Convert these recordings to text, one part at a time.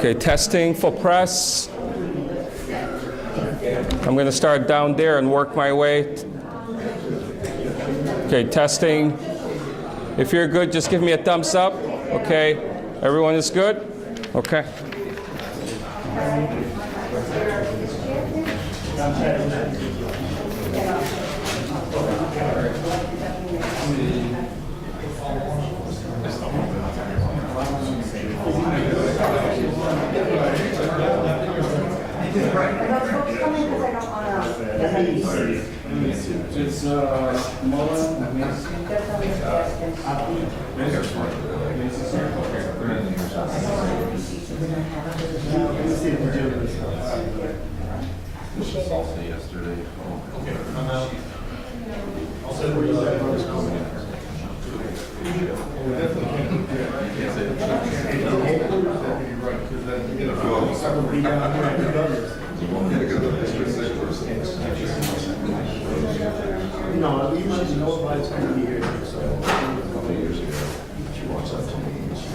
Okay, testing for press. I'm going to start down there and work my way. Okay, testing. If you're good, just give me a thumbs up. Okay, everyone is good? Okay. It's Mullen. Yesterday. No, you might know why it's going to be here. So. A couple of years ago, she walks up to me and she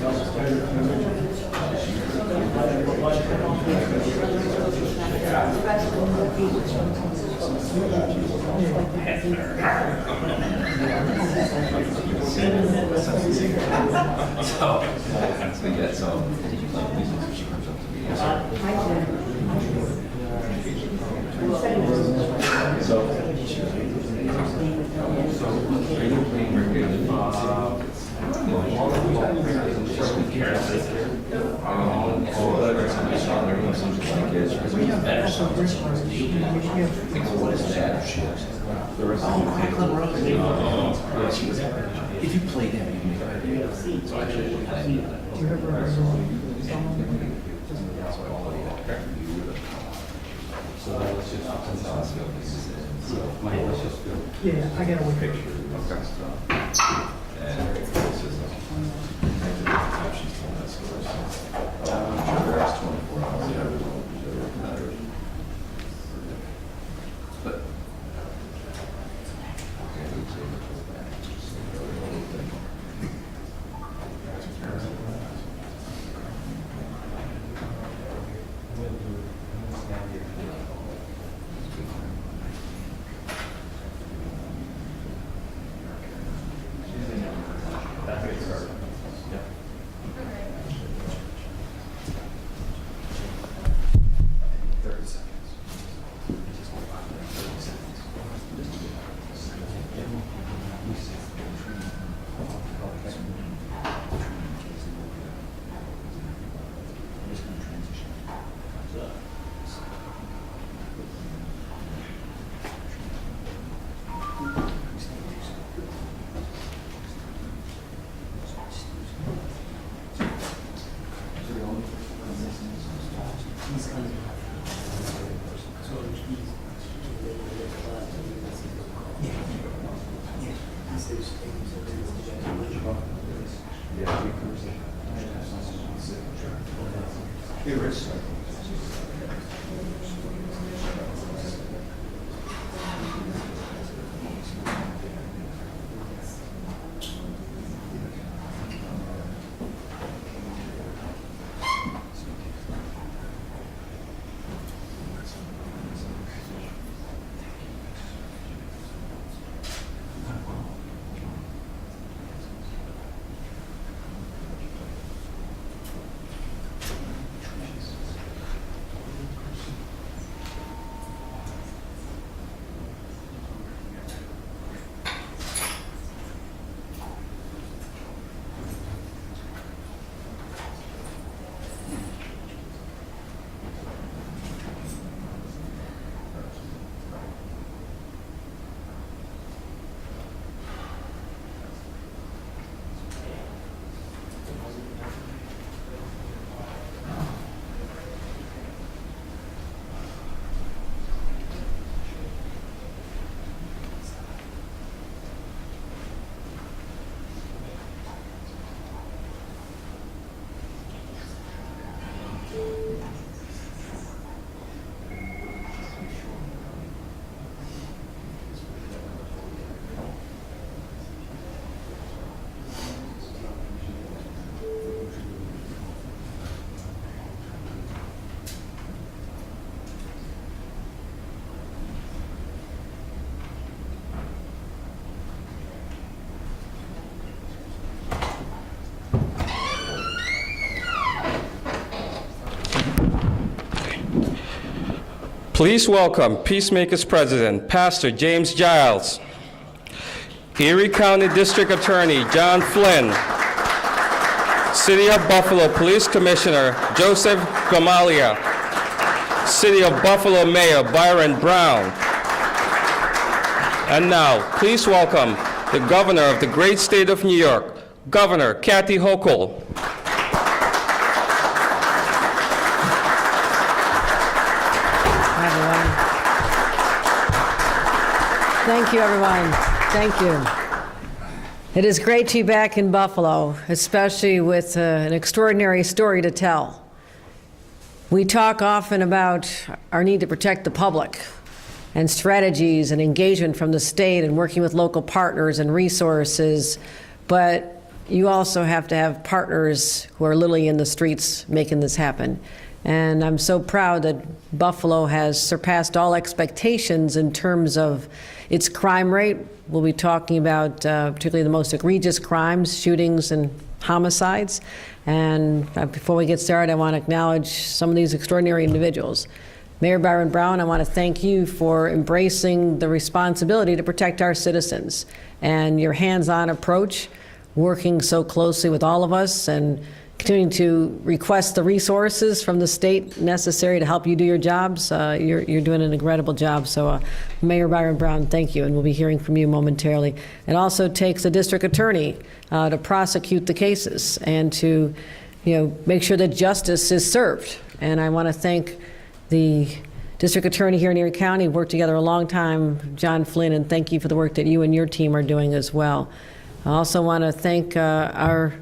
if you play them, you can make a video. So actually, yeah, I got a week. picture of kind of stuff. And it's just she's telling that story. So, I'm sure there's 24 hours. Yeah, it matters. But Please welcome Peacemakers President, Pastor James Giles, Erie County District Attorney John Flynn, City of Buffalo Police Commissioner Joseph Gramalia, City of Buffalo Mayor Byron Brown. And now, please welcome the Governor of the great state of New York, Governor Kathy Hochul. Thank you, everyone. Thank you. It is great to be back in Buffalo, especially with an extraordinary story to tell. We talk often about our need to protect the public and strategies and engagement from the state and working with local partners and resources, but you also have to have partners who are literally in the streets making this happen. And I'm so proud that Buffalo has surpassed all expectations in terms of its crime rate. We'll be talking about particularly the most egregious crimes, shootings and homicides. And before we get started, I want to acknowledge some of these extraordinary individuals. Mayor Byron Brown, I want to thank you for embracing the responsibility to protect our citizens and your hands-on approach, working so closely with all of us and continuing to request the resources from the state necessary to help you do your jobs. You're doing an incredible job. So Mayor Byron Brown, thank you, and we'll be hearing from you momentarily. It also takes a district attorney to prosecute the cases and to make sure that justice is served. And I want to thank the district attorney here in Erie County. We've worked together a long time, John Flynn, and thank you for the work that you and your team are doing as well. I also want to thank our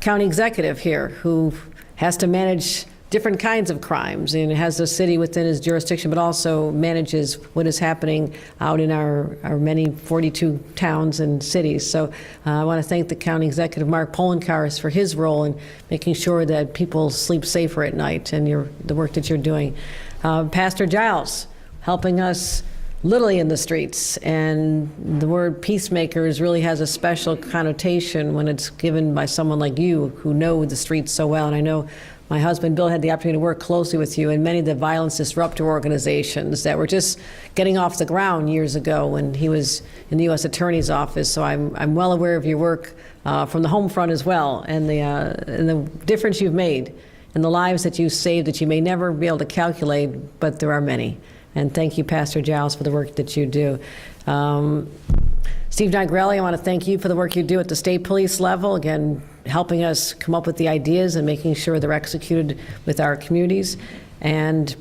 county executive here, who has to manage different kinds of crimes and has the city within his jurisdiction, but also manages what is happening out in our many 42 towns and cities. So I want to thank the county executive, Mark Poloncarz, for his role in making sure that people sleep safer at night and the work that you're doing. Pastor Giles, helping us literally in the streets, and the word peacemakers really has a special connotation when it's given by someone like you who know the streets so well. And I know my husband Bill had the opportunity to work closely with you in many of the violence disruptor organizations that were just getting off the ground years ago when he was in the U.S. Attorney's Office. So I'm well aware of your work from the home front as well, and the difference you've made and the lives that you saved that you may never be able to calculate, but there are many. And thank you, Pastor Giles, for the work that you do. Steve Nigrelli, I want to thank you for the work you do at the state police level, again, helping us come up with the ideas and making sure they're executed with our communities. And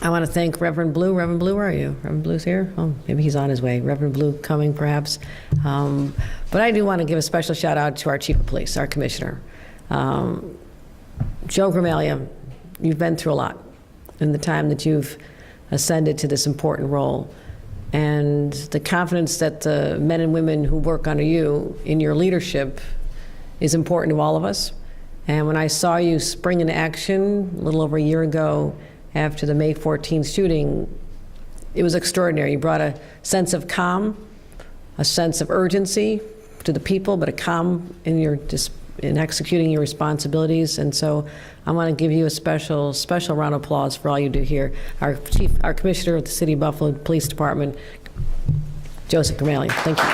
I want to thank Reverend Blue. Reverend Blue, where are you? Reverend Blue's here? Oh, maybe he's on his way. Reverend Blue coming, perhaps. But I do want to give a special shout out to our Chief of Police, our Commissioner. Joe Gramalia, you've been through a lot in the time that you've ascended to this important role, and the confidence that the men and women who work under you in your leadership is important to all of us. And when I saw you spring into action a little over a year ago after the May 14th shooting, it was extraordinary. You brought a sense of calm, a sense of urgency to the people, but a calm in executing your responsibilities. And so I want to give you a special round of applause for all you do here. Our Commissioner of the City of Buffalo Police Department, Joseph Gramalia. Thank you.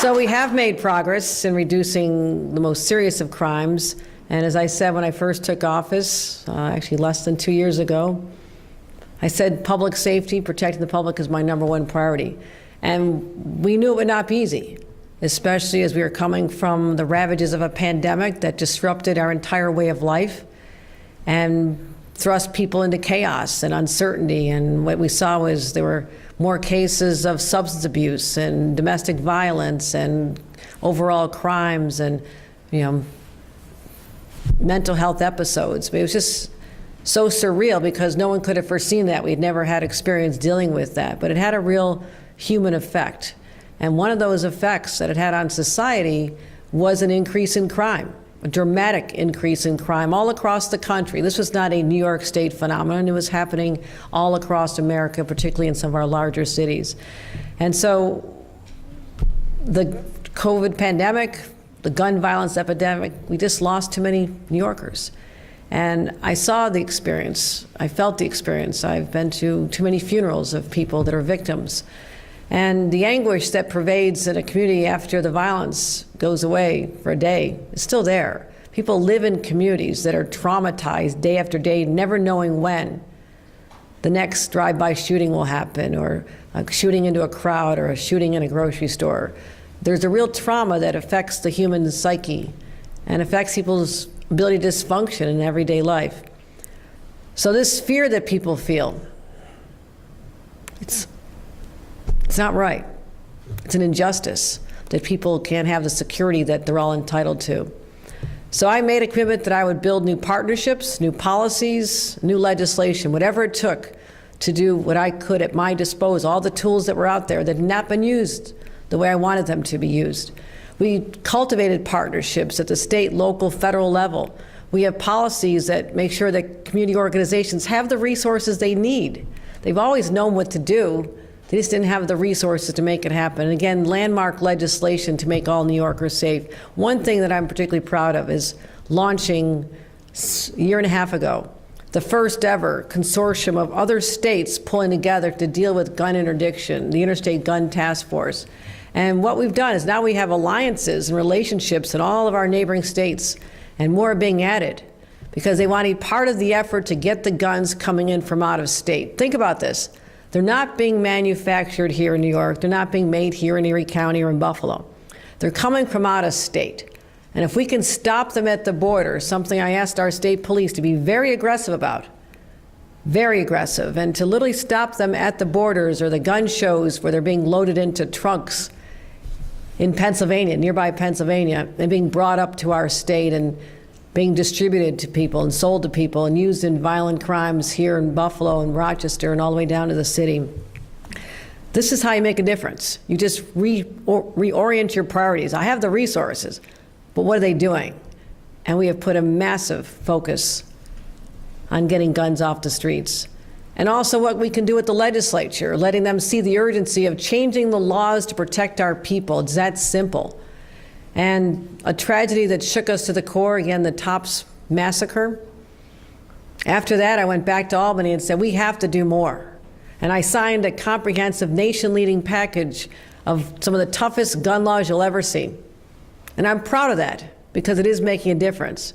So we have made progress in reducing the most serious of crimes. And as I said when I first took office, actually less than 2 years ago, I said public safety, protecting the public, is my #1 priority. And we knew it would not be easy, especially as we were coming from the ravages of a pandemic that disrupted our entire way of life and thrust people into chaos and uncertainty. And what we saw was there were more cases of substance abuse and domestic violence and overall crimes and mental health episodes. It was just so surreal because no one could have foreseen that. We'd never had experience dealing with that, but it had a real human effect. And one of those effects that it had on society was an increase in crime, a dramatic increase in crime all across the country. This was not a New York State phenomenon. It was happening all across America, particularly in some of our larger cities. And so the COVID pandemic, the gun violence epidemic, we just lost too many New Yorkers. And I saw the experience. I felt the experience. I've been to too many funerals of people that are victims. And the anguish that pervades in a community after the violence goes away for a day is still there. People live in communities that are traumatized day after day, never knowing when the next drive-by shooting will happen, or a shooting into a crowd, or a shooting in a grocery store. There's a real trauma that affects the human psyche and affects people's ability to dysfunction in everyday life. So this fear that people feel, it's not right. It's an injustice that people can't have the security that they're all entitled to. So I made a commitment that I would build new partnerships, new policies, new legislation, whatever it took to do what I could at my disposal, all the tools that were out there that had not been used the way I wanted them to be used. We cultivated partnerships at the state, local, federal level. We have policies that make sure that community organizations have the resources they need. They've always known what to do. They just didn't have the resources to make it happen. And again, landmark legislation to make all New Yorkers safe. One thing that I'm particularly proud of is launching a year and a half ago the first ever consortium of other states pulling together to deal with gun interdiction, the Interstate Gun Task Force. And what we've done is now we have alliances and relationships in all of our neighboring states, and more are being added because they want to be part of the effort to get the guns coming in from out of state. Think about this. They're not being manufactured here in New York. They're not being made here in Erie County or in Buffalo. They're coming from out of state. And if we can stop them at the border, something I asked our state police to be very aggressive about, very aggressive, and to literally stop them at the borders or the gun shows where they're being loaded into trunks in Pennsylvania, nearby Pennsylvania, and being brought up to our state and being distributed to people and sold to people and used in violent crimes here in Buffalo and Rochester and all the way down to the city. This is how you make a difference. You just reorient your priorities. I have the resources, but what are they doing? And we have put a massive focus on getting guns off the streets. And also what we can do with the legislature, letting them see the urgency of changing the laws to protect our people. It's that simple. And a tragedy that shook us to the core, again, the Tops massacre. After that, I went back to Albany and said, we have to do more. And I signed a comprehensive nation-leading package of some of the toughest gun laws you'll ever see. And I'm proud of that because it is making a difference.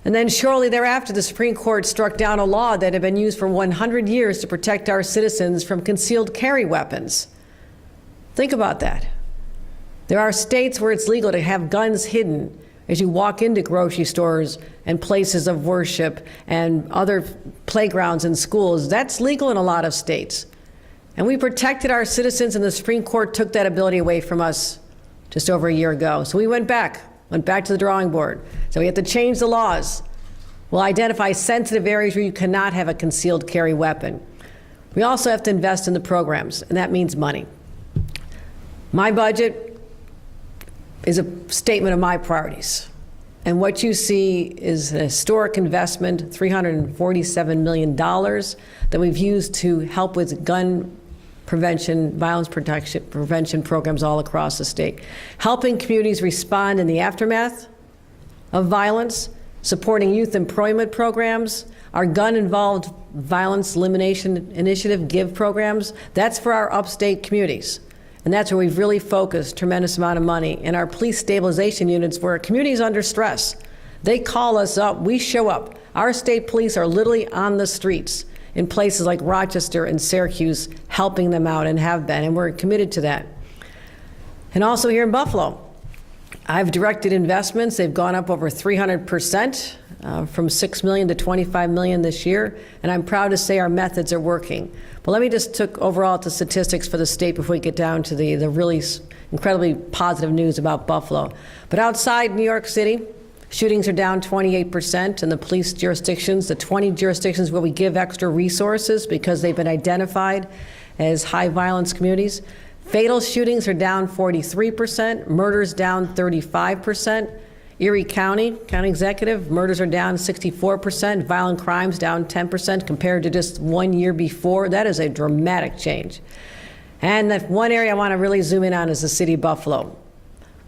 And then shortly thereafter, the Supreme Court struck down a law that had been used for 100 years to protect our citizens from concealed carry weapons. Think about that. There are states where it's legal to have guns hidden as you walk into grocery stores and places of worship and other playgrounds and schools. That's legal in a lot of states. And we protected our citizens, and the Supreme Court took that ability away from us just over a year ago. So we went back to the drawing board. So we have to change the laws. We'll identify sensitive areas where you cannot have a concealed carry weapon. We also have to invest in the programs, and that means money. My budget is a statement of my priorities. And what you see is a historic investment, $347 million, that we've used to help with gun prevention, violence prevention programs all across the state. Helping communities respond in the aftermath of violence, supporting youth employment programs, our gun-involved violence elimination initiative, GIVE programs. That's for our upstate communities. And that's where we've really focused a tremendous amount of money. In our police stabilization units, where a community is under stress, they call us up, we show up. Our state police are literally on the streets in places like Rochester and Syracuse, helping them out and have been, and we're committed to that. And also here in Buffalo, I've directed investments. They've gone up over 300%, from $6 million to $25 million this year, and I'm proud to say our methods are working. But let me just took overall to statistics for the state before we get down to the really incredibly positive news about Buffalo. But outside New York City, shootings are down 28% in the police jurisdictions, the 20 jurisdictions where we give extra resources because they've been identified as high violence communities. Fatal shootings are down 43%, murders down 35%. Erie County Executive, murders are down 64%, violent crimes down 10% compared to just 1 year before. That is a dramatic change. And that one area I want to really zoom in on is the city of Buffalo.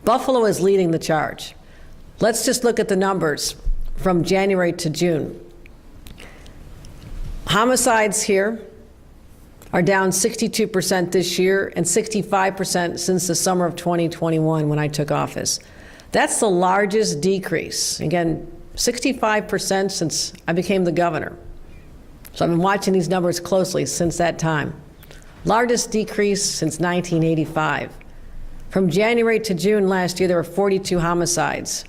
Buffalo is leading the charge. Let's just look at the numbers from January to June. Homicides here are down 62% this year and 65% since the summer of 2021 when I took office. That's the largest decrease. Again, 65% since I became the governor. So I've been watching these numbers closely since that time. Largest decrease since 1985. From January to June last year, there were 42 homicides.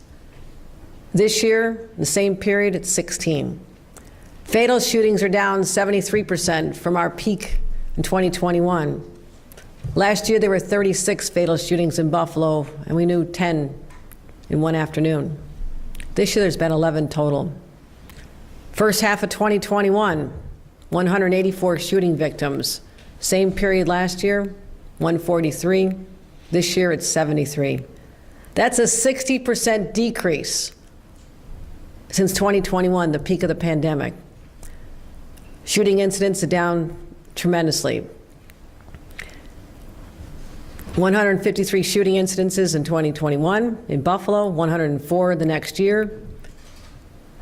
This year, in the same period, it's 16. Fatal shootings are down 73% from our peak in 2021. Last year, there were 36 fatal shootings in Buffalo, and we knew 10 in one afternoon. This year, there's been 11 total. First half of 2021, 184 shooting victims. Same period last year, 143. This year, it's 73. That's a 60% decrease since 2021, the peak of the pandemic. Shooting incidents are down tremendously. 153 shooting incidences in 2021 in Buffalo, 104 the next year,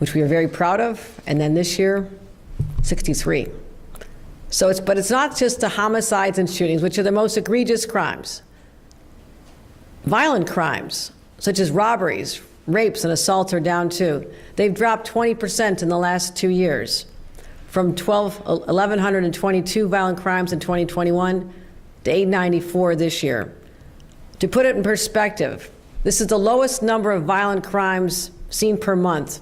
which we are very proud of, and then this year, 63. But it's not just the homicides and shootings, which are the most egregious crimes. Violent crimes, such as robberies, rapes, and assaults are down too. They've dropped 20% in the last 2 years, from 1,122 violent crimes in 2021 to 894 this year. To put it in perspective, this is the lowest number of violent crimes seen per month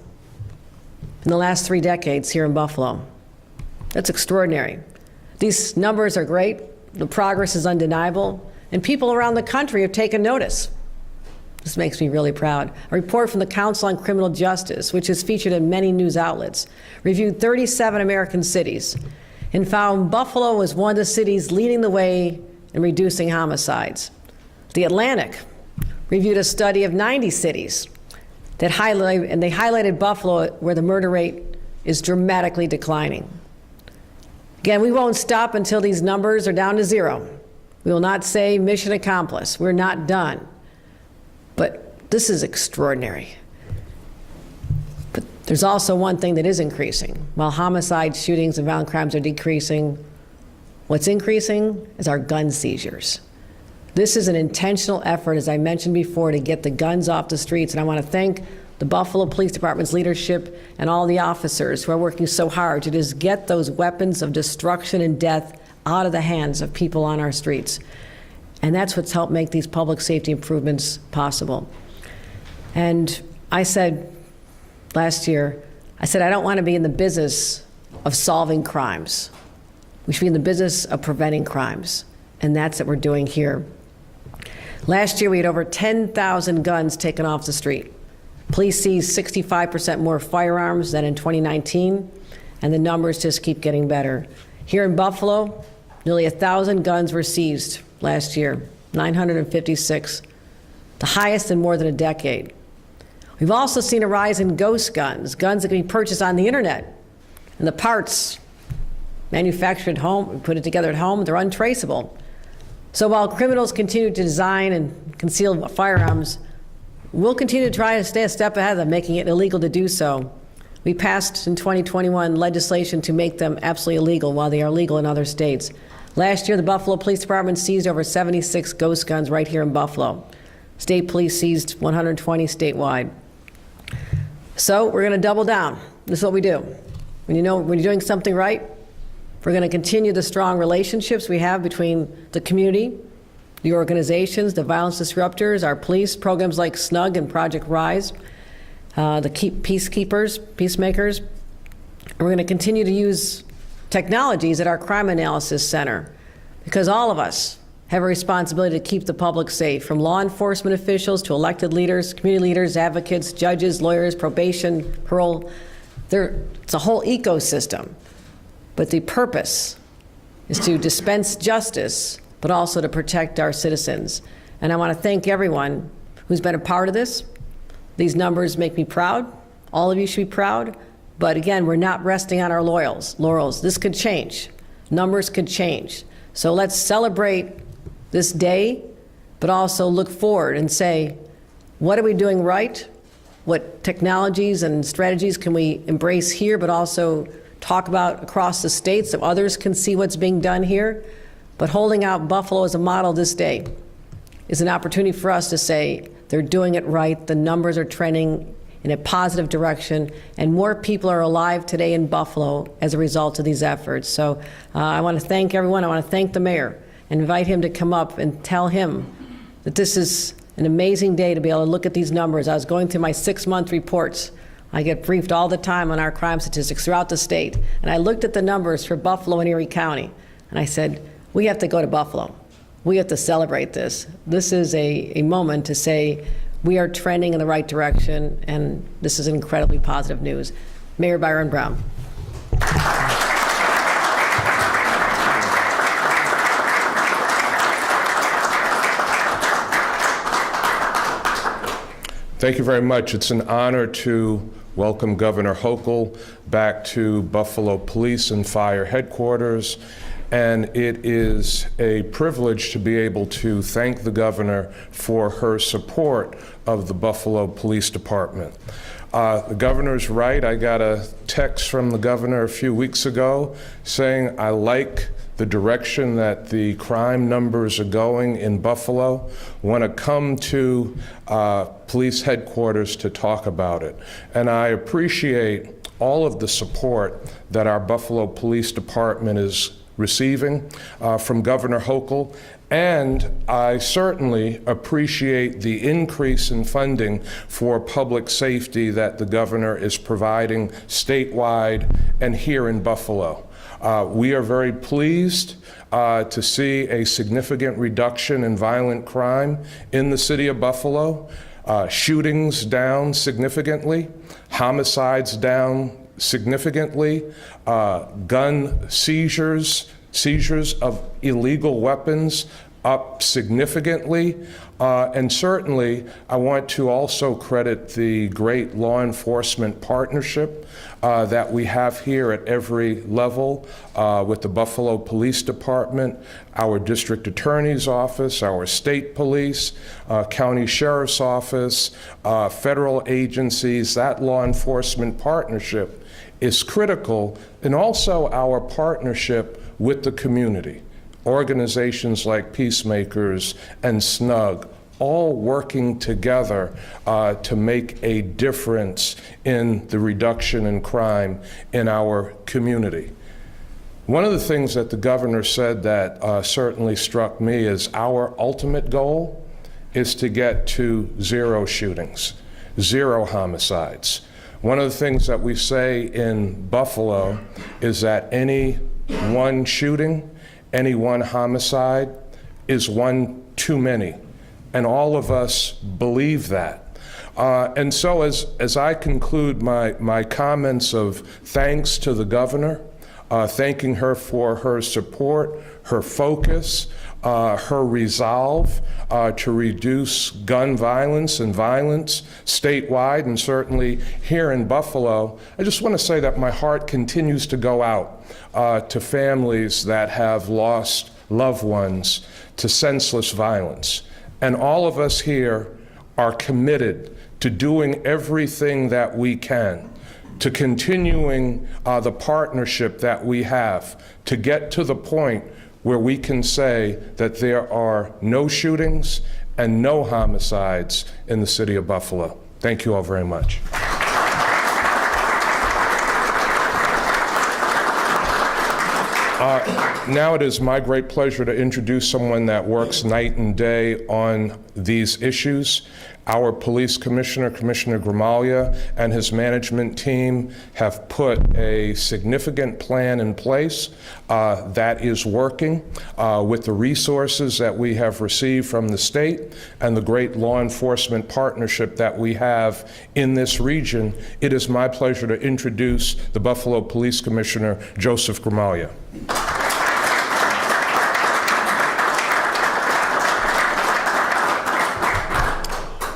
in the last 3 decades here in Buffalo. That's extraordinary. These numbers are great, the progress is undeniable, and people around the country have taken notice. This makes me really proud. A report from the Council on Criminal Justice, which is featured in many news outlets, reviewed 37 American cities and found Buffalo was one of the cities leading the way in reducing homicides. The Atlantic reviewed a study of 90 cities that highlighted Buffalo where the murder rate is dramatically declining. Again, we won't stop until these numbers are down to 0. We will not say mission accomplished. We're not done. But this is extraordinary. But there's also one thing that is increasing. While homicides, shootings, and violent crimes are decreasing, what's increasing is our gun seizures. This is an intentional effort, as I mentioned before, to get the guns off the streets. And I want to thank the Buffalo Police Department's leadership and all the officers who are working so hard to just get those weapons of destruction and death out of the hands of people on our streets. And that's what's helped make these public safety improvements possible. And I said last year, I don't want to be in the business of solving crimes. We should be in the business of preventing crimes. And that's what we're doing here. Last year, we had over 10,000 guns taken off the street. Police seized 65% more firearms than in 2019, and the numbers just keep getting better. Here in Buffalo, nearly 1,000 guns were seized last year, 956, the highest in more than a decade. We've also seen a rise in ghost guns, guns that can be purchased on the internet, and the parts manufactured at home, put it together at home, they're untraceable. So while criminals continue to design and conceal firearms, we'll continue to try to stay a step ahead of them, making it illegal to do so. We passed in 2021 legislation to make them absolutely illegal while they are legal in other states. Last year, the Buffalo Police Department seized over 76 ghost guns right here in Buffalo. State police seized 120 statewide. So we're going to double down. This is what we do. When you're doing something right, we're going to continue the strong relationships we have between the community, the organizations, the violence disruptors, our police, programs like SNUG and Project RISE, the peacemakers. And we're going to continue to use technologies at our Crime Analysis Center, because all of us have a responsibility to keep the public safe, from law enforcement officials to elected leaders, community leaders, advocates, judges, lawyers, probation, parole. It's a whole ecosystem. But the purpose is to dispense justice, but also to protect our citizens. And I want to thank everyone who's been a part of this. These numbers make me proud. All of you should be proud. But again, we're not resting on our laurels. This could change. Numbers could change. So let's celebrate this day but also look forward and say, what are we doing right? What technologies and strategies can we embrace here, but also talk about across the state so others can see what's being done here? But holding out Buffalo as a model this day is an opportunity for us to say they're doing it right, the numbers are trending in a positive direction, and more people are alive today in Buffalo as a result of these efforts. So I want to thank everyone. I want to thank the mayor and invite him to come up and tell him that this is an amazing day to be able to look at these numbers. I was going through my 6-month reports. I get briefed all the time on our crime statistics throughout the state. And I looked at the numbers for Buffalo and Erie County, and I said, we have to go to Buffalo. We have to celebrate this. This is a moment to say we are trending in the right direction, and this is incredibly positive news. Mayor Byron Brown. Thank you very much. It's an honor to welcome Governor Hochul back to Buffalo Police and Fire Headquarters. And it is a privilege to be able to thank the governor for her support of the Buffalo Police Department. The governor's right. I got a text from the governor a few weeks ago saying, I like the direction that the crime numbers are going in Buffalo. Want to come to police headquarters to talk about it. And I appreciate all of the support that our Buffalo Police Department is receiving from Governor Hochul, and I certainly appreciate the increase in funding for public safety that the governor is providing statewide and here in Buffalo. We are very pleased to see a significant reduction in violent crime in the city of Buffalo. Shootings down significantly, homicides down significantly, gun seizures of illegal weapons up significantly, and certainly I want to also credit the great law enforcement partnership that we have here at every level with the Buffalo Police Department, our district attorney's office, our state police, county sheriff's office, federal agencies. That law enforcement partnership is critical, and also our partnership with the community. Organizations like Peacemakers and SNUG, all working together to make a difference in the reduction in crime in our community. One of the things that the governor said that certainly struck me is our ultimate goal is to get to 0 shootings, 0 homicides. One of the things that we say in Buffalo is that any one shooting, any one homicide is one too many. And all of us believe that. And so as I conclude my comments of thanks to the governor, thanking her for her support, her focus, her resolve to reduce gun violence and violence statewide and certainly here in Buffalo, I just want to say that my heart continues to go out to families that have lost loved ones to senseless violence. And all of us here are committed to doing everything that we can, to continuing the partnership that we have to get to the point where we can say that there are no shootings and no homicides in the city of Buffalo. Thank you all very much. Now it is my great pleasure to introduce someone that works night and day on these issues. Our police commissioner, Commissioner Gramaglia, and his management team have put a significant plan in place that is working with the resources that we have received from the state and the great law enforcement partnership that we have in this region. It is my pleasure to introduce the Buffalo Police Commissioner, Joseph Gramaglia.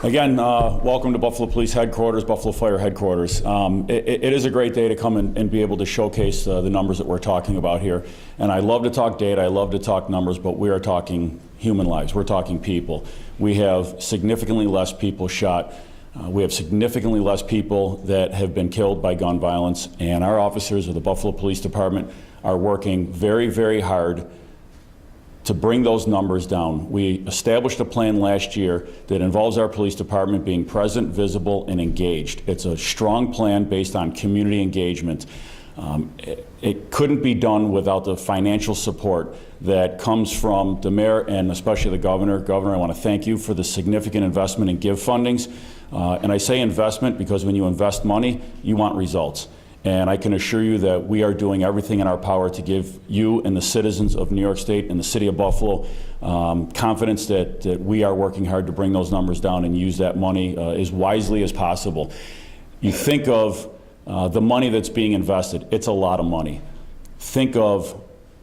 Again, welcome to Buffalo Police Headquarters, Buffalo Fire Headquarters. It is a great day to come and be able to showcase the numbers that we're talking about here. And I love to talk data, I love to talk numbers, but we are talking human lives, we're talking people. We have significantly less people shot. We have significantly less people that have been killed by gun violence, and our officers of the Buffalo Police Department are working very, very hard to bring those numbers down. We established a plan last year that involves our police department being present, visible, and engaged. It's a strong plan based on community engagement. It couldn't be done without the financial support that comes from the mayor and especially the governor. Governor, I want to thank you for the significant investment in GIVE fundings. And I say investment because when you invest money, you want results. And I can assure you that we are doing everything in our power to give you and the citizens of New York State and the city of Buffalo confidence that we are working hard to bring those numbers down and use that money as wisely as possible. You think of the money that's being invested, it's a lot of money. Think of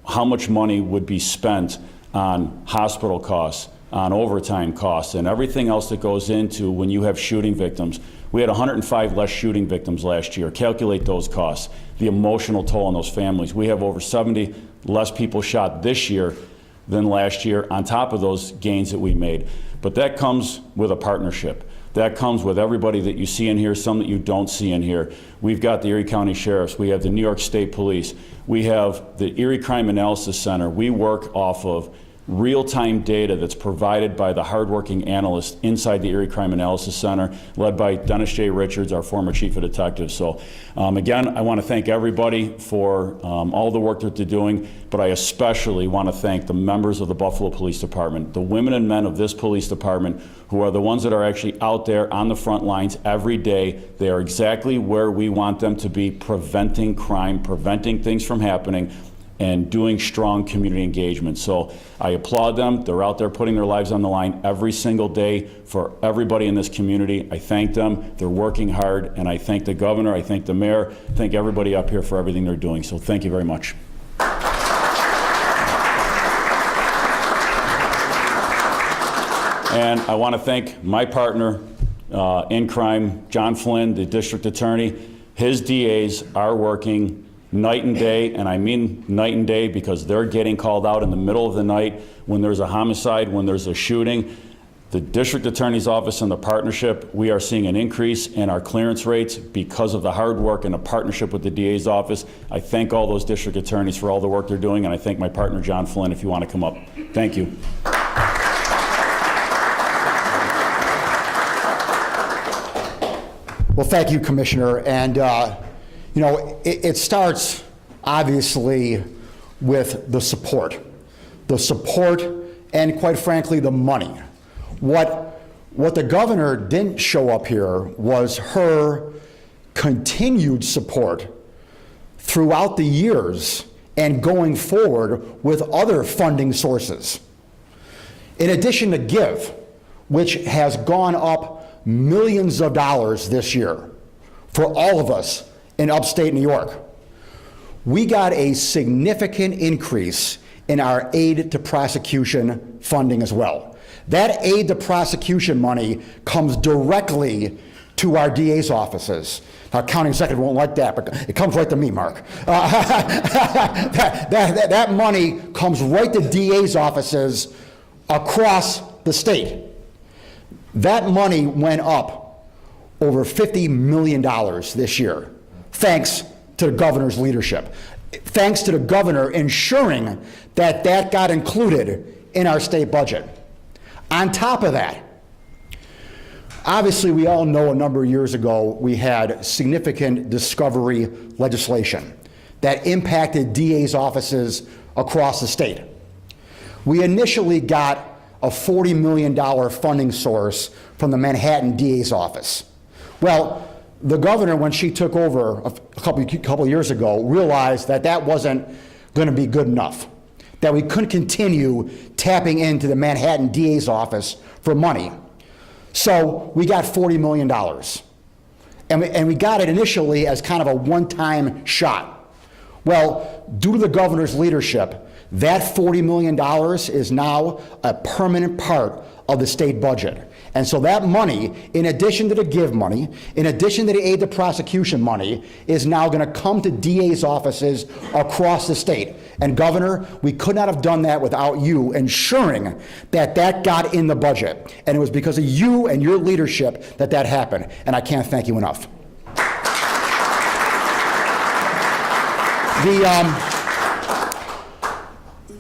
how much money would be spent on hospital costs, on overtime costs, and everything else that goes into when you have shooting victims. We had 105 less shooting victims last year. Calculate those costs, the emotional toll on those families. We have over 70 less people shot this year than last year on top of those gains that we made. But that comes with a partnership. That comes with everybody that you see in here, some that you don't see in here. We've got the Erie County Sheriffs, we have the New York State Police, we have the Erie Crime Analysis Center. We work off of real-time data that's provided by the hardworking analysts inside the Erie Crime Analysis Center, led by Dennis J. Richards, our former chief of detectives. So again, I want to thank everybody for all the work that they're doing, but I especially want to thank the members of the Buffalo Police Department, the women and men of this police department, who are the ones that are actually out there on the front lines every day. They are exactly where we want them to be, preventing crime, preventing things from happening, and doing strong community engagement. So I applaud them. They're out there putting their lives on the line every single day for everybody in this community. I thank them. They're working hard, and I thank the governor, I thank the mayor, I thank everybody up here for everything they're doing. So thank you very much. And I want to thank my partner in crime, John Flynn, the district attorney. His DAs are working night and day, and I mean night and day because they're getting called out in the middle of the night when there's a homicide, when there's a shooting. The district attorney's office and the partnership, we are seeing an increase in our clearance rates because of the hard work and the partnership with the DA's office. I thank all those district attorneys for all the work they're doing, and I thank my partner, John Flynn, if you want to come up. Thank you. Well, thank you, Commissioner. And you know, it starts obviously with the support, and quite frankly, the money. What the governor didn't show up here was her continued support throughout the years and going forward with other funding sources. In addition to GIVE, which has gone up millions of dollars this year for all of us in upstate New York, we got a significant increase in our aid to prosecution funding as well. That aid to prosecution money comes directly to our DA's offices. Now, county executive won't like that, but it comes right to me, Mark. That money comes right to DA's offices across the state. That money went up over $50 million this year, thanks to the governor's leadership, thanks to the governor ensuring that that got included in our state budget. On top of that, obviously we all know a number of years ago we had significant discovery legislation that impacted DA's offices across the state. We initially got a $40 million funding source from the Manhattan DA's office. Well, the governor, when she took over a couple of years ago, realized that that wasn't going to be good enough, that we couldn't continue tapping into the Manhattan DA's office for money. So we got $40 million. And we got it initially as kind of a one-time shot. Well, due to the governor's leadership, that $40 million is now a permanent part of the state budget. And so that money, in addition to the give money, in addition to the aid to prosecution money, is now going to come to DA's offices across the state. And Governor, we could not have done that without you ensuring that that got in the budget. And it was because of you and your leadership that that happened. And I can't thank you enough.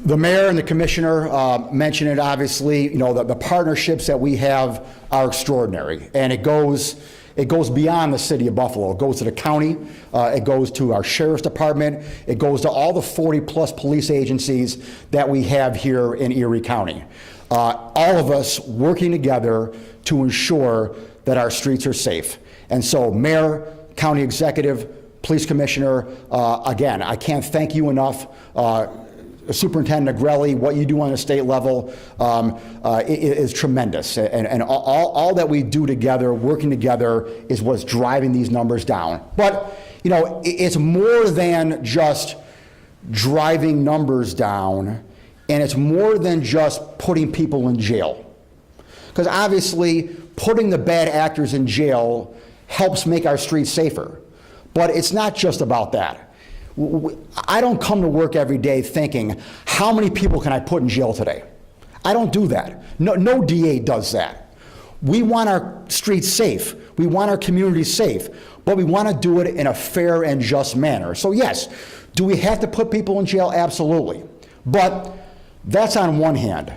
The mayor and the commissioner mentioned it, obviously. You know, the partnerships that we have are extraordinary, and it goes beyond the city of Buffalo. It goes to the county, it goes to our sheriff's department, it goes to all the 40-plus police agencies that we have here in Erie County. All of us working together to ensure that our streets are safe. And so, mayor, county executive, police commissioner, again, I can't thank you enough. Superintendent Negrelli, what you do on a state level is tremendous. And all that we do together, working together, is what's driving these numbers down. But, you know, it's more than just driving numbers down, and it's more than just putting people in jail. Because obviously, putting the bad actors in jail helps make our streets safer. But it's not just about that. I don't come to work every day thinking, how many people can I put in jail today? I don't do that. No DA does that. We want our streets safe. We want our communities safe, but we want to do it in a fair and just manner. So yes, do we have to put people in jail? Absolutely. But that's on one hand.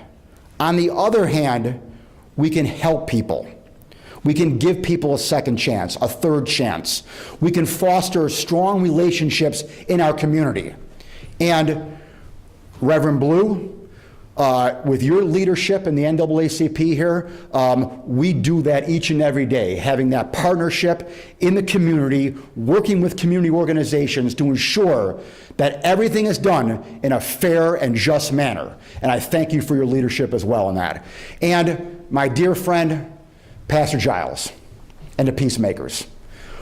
On the other hand, we can help people. We can give people a second chance, a third chance. We can foster strong relationships in our community. And Reverend Blue, with your leadership in the NAACP here, we do that each and every day, having that partnership in the community, working with community organizations to ensure that everything is done in a fair and just manner. And I thank you for your leadership as well in that. And my dear friend, Pastor Giles, and the Peacemakers,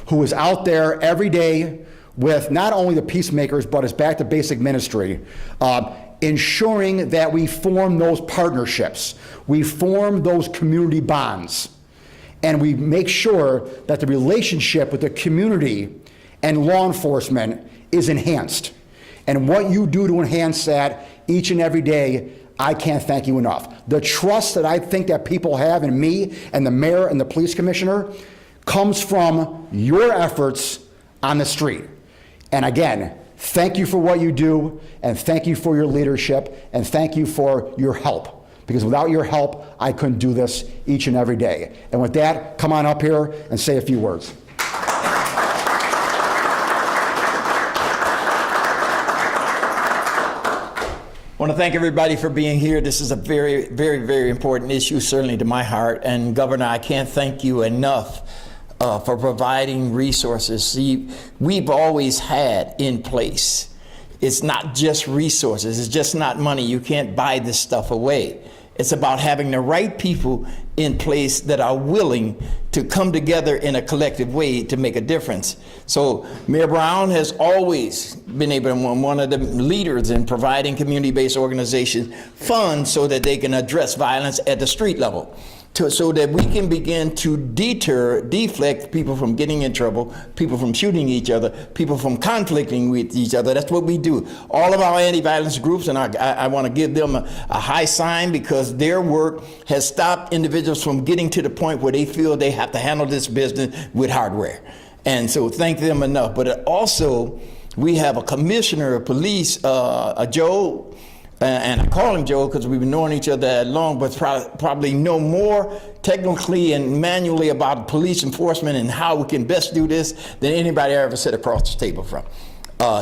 who is out there every day with not only the Peacemakers, but his Back to Basic ministry, ensuring that we form those partnerships, we form those community bonds, and we make sure that the relationship with the community and law enforcement is enhanced. And what you do to enhance that each and every day, I can't thank you enough. The trust that I think that people have in me and the mayor and the police commissioner comes from your efforts on the street. And again, thank you for what you do, and thank you for your leadership, and thank you for your help. Because without your help, I couldn't do this each and every day. And with that, come on up here and say a few words. I want to thank everybody for being here. This is a very, very, very important issue, certainly to my heart. And Governor, I can't thank you enough for providing resources. See, we've always had in place. It's not just resources. It's just not money. You can't buy this stuff away. It's about having the right people in place that are willing to come together in a collective way to make a difference. So Mayor Brown has always been able to be one of the leaders in providing community-based organizations funds so that they can address violence at the street level, so that we can begin to deflect people from getting in trouble, people from shooting each other, people from conflicting with each other. That's what we do. All of our anti-violence groups, and I want to give them a high sign, because their work has stopped individuals from getting to the point where they feel they have to handle this business with hardware. And so thank them enough. But also, we have a commissioner of police, Joe, and I call him Joe because we've been knowing each other that long, but probably know more technically and manually about police enforcement and how we can best do this than anybody I ever sat across the table from.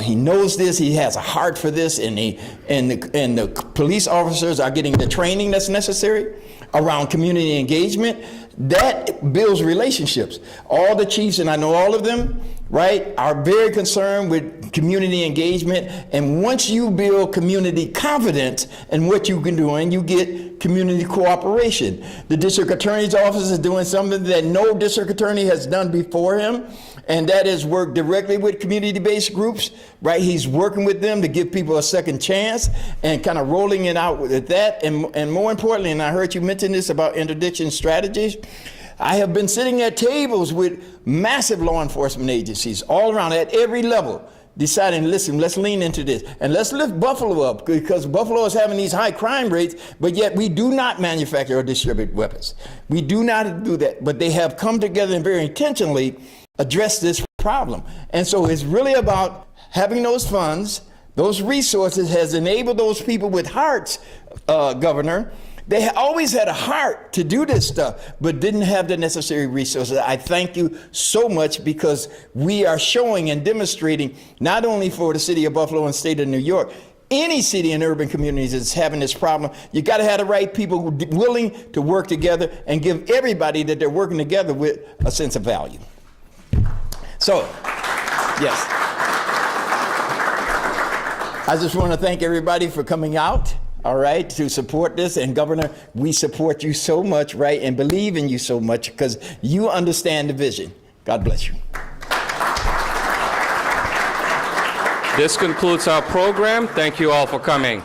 He knows this, he has a heart for this, and the police officers are getting the training that's necessary around community engagement. That builds relationships. All the chiefs, and I know all of them, right, are very concerned with community engagement. And once you build community confidence in what you can do, and you get with community cooperation. The district attorney's office is doing something that no district attorney has done before him, and that is work directly with community-based groups, right? He's working with them to give people a second chance and kind of rolling it out with that. And more importantly, and I heard you mention this about interdiction strategies, I have been sitting at tables with massive law enforcement agencies all around at every level, deciding, listen, let's lean into this and let's lift Buffalo up, because Buffalo is having these high crime rates, but yet we do not manufacture or distribute weapons. We do not do that, but they have come together and very intentionally address this problem. And so it's really about having those funds, those resources has enabled those people with hearts, Governor. They always had a heart to do this stuff, but didn't have the necessary resources. I thank you so much, because we are showing and demonstrating, not only for the city of Buffalo and state of New York, any city and urban communities that's having this problem, you got to have the right people willing to work together and give everybody that they're working together with a sense of value. So, yes. I just want to thank everybody for coming out, all right, to support this. And Governor, we support you so much, right, and believe in you so much, because you understand the vision. God bless you. This concludes our program. Thank you all for coming.